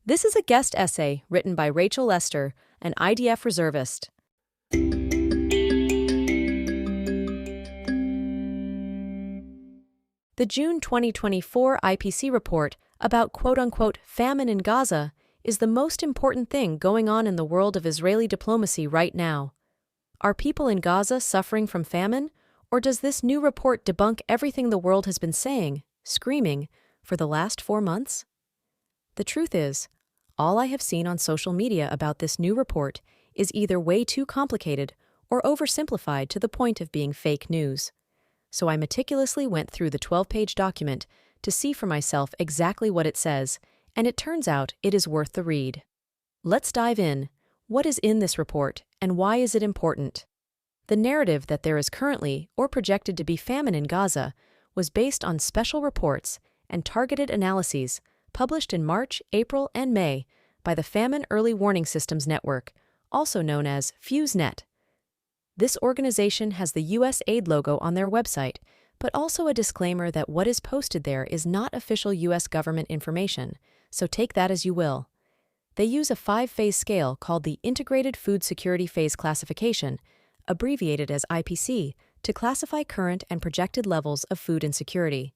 This is a guest essay written by Rachel Lester, an IDF reservist. The June 2024 IPC report about quote-unquote famine in Gaza is the most important thing going on in the world of Israeli diplomacy right now. Are people in Gaza suffering from famine, or does this new report debunk everything the world has been saying, screaming, for the last 4 months? The truth is, all I have seen on social media about this new report is either way too complicated or oversimplified to the point of being fake news. So I meticulously went through the 12-page document to see for myself exactly what it says, and it turns out it is worth the read. Let's dive in. What is in this report, and why is it important? The narrative that there is currently or projected to be famine in Gaza was based on special reports and targeted analyses published in March, April, and May by the Famine Early Warning Systems Network, also known as FuseNet. This organization has the U.S. aid logo on their website, but also a disclaimer that what is posted there is not official U.S. government information, so take that as you will. They use a 5-phase scale called the Integrated Food Security Phase Classification, abbreviated as IPC, to classify current and projected levels of food insecurity.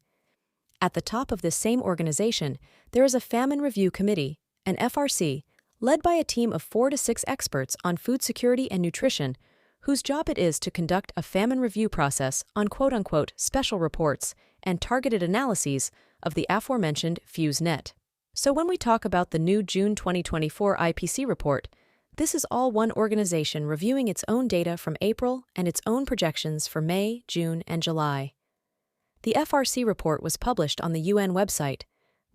At the top of this same organization, there is a Famine Review Committee, an FRC, led by a team of 4 to 6 experts on food security and nutrition, whose job it is to conduct a famine review process on quote-unquote special reports and targeted analyses of the aforementioned FuseNet. So when we talk about the new June 2024 IPC report, this is all one organization reviewing its own data from April and its own projections for May, June, and July. The FRC report was published on the UN website,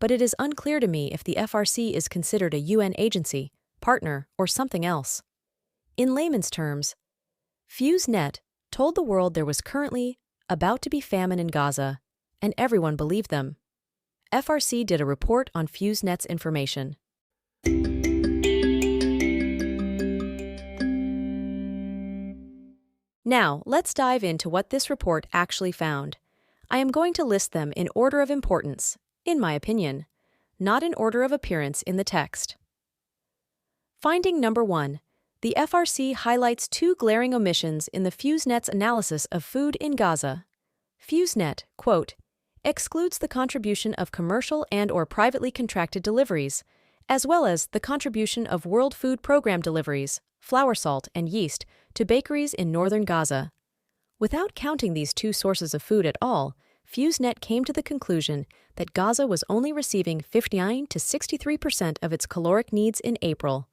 but it is unclear to me if the FRC is considered a UN agency, partner, or something else. In layman's terms, FuseNet told the world there was currently about to be famine in Gaza, and everyone believed them. FRC did a report on FuseNet's information. Now, let's dive into what this report actually found. I am going to list them in order of importance, in my opinion, not in order of appearance in the text. Finding number 1. The FRC highlights 2 glaring omissions in the FuseNet's analysis of food in Gaza. FuseNet, quote, excludes the contribution of commercial and/or privately contracted deliveries, as well as the contribution of World Food Program deliveries, flour salt and yeast, to bakeries in northern Gaza. Without counting these 2 sources of food at all, FuseNet came to the conclusion that Gaza was only receiving 59 to 63% of its caloric needs in April.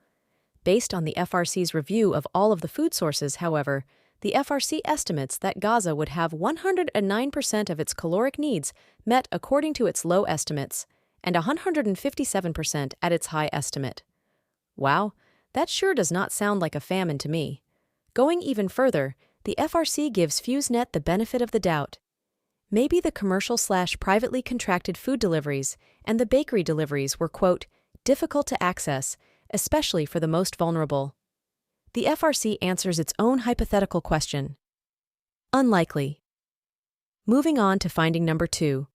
Based on the FRC's review of all of the food sources, however, the FRC estimates that Gaza would have 109% of its caloric needs met according to its low estimates, and 157% at its high estimate. Wow, that sure does not sound like a famine to me. Going even further, the FRC gives FuseNet the benefit of the doubt. Maybe the commercial/privately contracted food deliveries and the bakery deliveries were, quote, difficult to access, especially for the most vulnerable. The FRC answers its own hypothetical question. Unlikely. Moving on to finding number 2.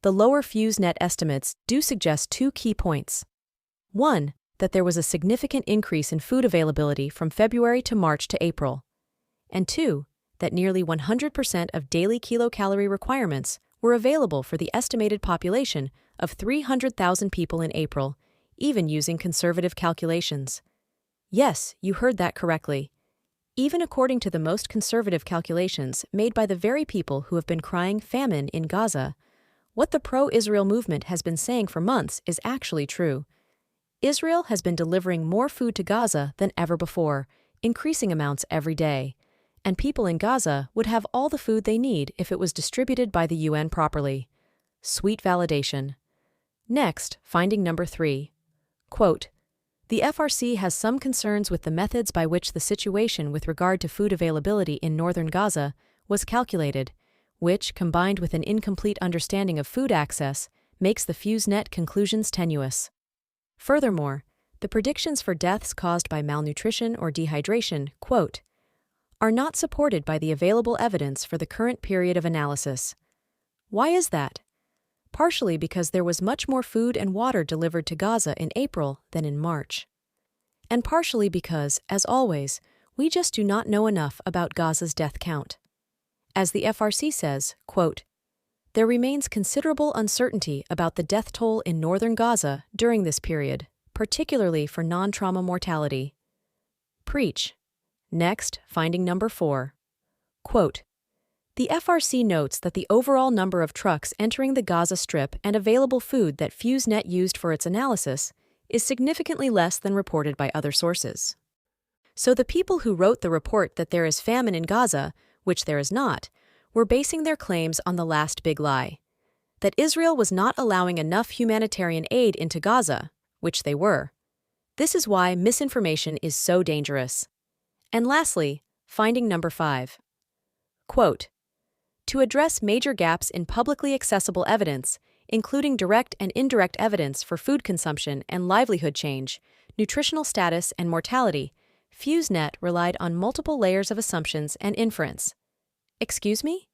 The lower FuseNet estimates do suggest 2 key points. 1. That there was a significant increase in food availability from February to March to April. And 2. That nearly 100% of daily kilocalorie requirements were available for the estimated population of 300,000 people in April, even using conservative calculations. Yes, you heard that correctly. Even according to the most conservative calculations made by the very people who have been crying famine in Gaza, what the pro-Israel movement has been saying for months is actually true. Israel has been delivering more food to Gaza than ever before, increasing amounts every day. And people in Gaza would have all the food they need if it was distributed by the UN properly. Sweet validation. Next, finding number 3. Quote, the FRC has some concerns with the methods by which the situation with regard to food availability in northern Gaza was calculated, which, combined with an incomplete understanding of food access, makes the FuseNet conclusions tenuous. Furthermore, the predictions for deaths caused by malnutrition or dehydration, quote, are not supported by the available evidence for the current period of analysis. Why is that? partially because there was much more food and water delivered to Gaza in April than in March. And partially because, as always, we just do not know enough about Gaza's death count. As the FRC says, quote, "There remains considerable uncertainty about the death toll in northern Gaza during this period, particularly for non-trauma mortality." Preach. Next, finding number 4. Quote, "The FRC notes that the overall number of trucks entering the Gaza Strip and available food that FuseNet used for its analysis is significantly less than reported by other sources." So the people who wrote the report that there is famine in Gaza, which there is not, were basing their claims on the last big lie: that Israel was not allowing enough humanitarian aid into Gaza, which they were. This is why misinformation is so dangerous. And lastly, finding number 5. Quote, "To address major gaps in publicly accessible evidence, including direct and indirect evidence for food consumption and livelihood change, nutritional status, and mortality, FuseNet relied on multiple layers of assumptions and inference." Excuse me?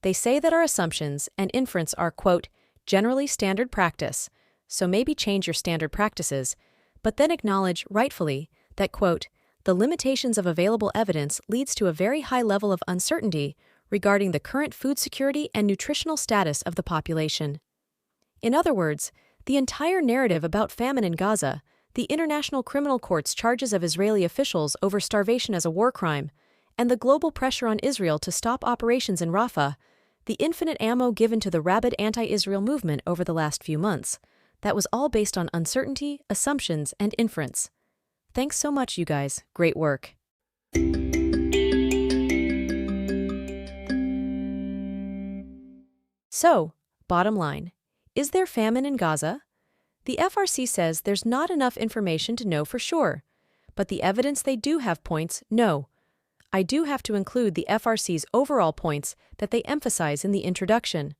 They say that our assumptions and inference are, quote, "generally standard practice, so maybe change your standard practices," but then acknowledge, rightfully, that, quote, "the limitations of available evidence leads to a very high level of uncertainty regarding the current food security and nutritional status of the population." In other words, the entire narrative about famine in Gaza, the International Criminal Court's charges of Israeli officials over starvation as a war crime, and the global pressure on Israel to stop operations in Rafah, the infinite ammo given to the rabid anti-Israel movement over the last few months, that was all based on uncertainty, assumptions, and inference. Thanks so much, you guys. Great work. So, bottom line, is there famine in Gaza? The FRC says there's not enough information to know for sure, but the evidence they do have points no. I do have to include the FRC's overall points that they emphasize in the introduction.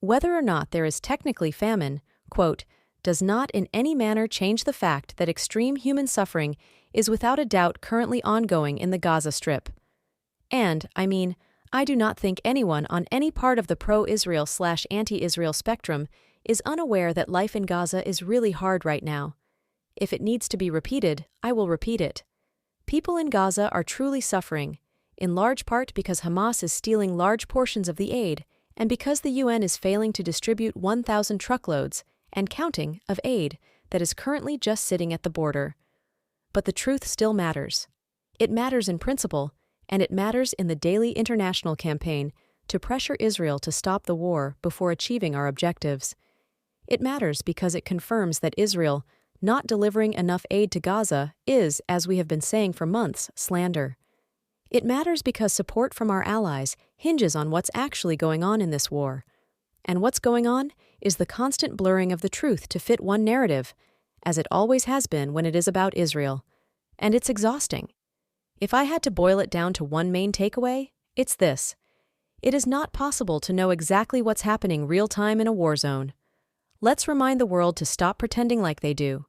Whether or not there is technically famine, quote, "does not in any manner change the fact that extreme human suffering is without a doubt currently ongoing in the Gaza Strip." And, I do not think anyone on any part of the pro-Israel/anti-Israel spectrum is unaware that life in Gaza is really hard right now. If it needs to be repeated, I will repeat it. People in Gaza are truly suffering, in large part because Hamas is stealing large portions of the aid and because the UN is failing to distribute 1,000 truckloads, and counting, of aid that is currently just sitting at the border. But the truth still matters. It matters in principle, and it matters in the daily international campaign to pressure Israel to stop the war before achieving our objectives. It matters because it confirms that Israel, not delivering enough aid to Gaza, is, as we have been saying for months, slander. It matters because support from our allies hinges on what's actually going on in this war. And what's going on is the constant blurring of the truth to fit one narrative, as it always has been when it is about Israel. And it's exhausting. If I had to boil it down to one main takeaway, it's this: it is not possible to know exactly what's happening real-time in a war zone. Let's remind the world to stop pretending like they do.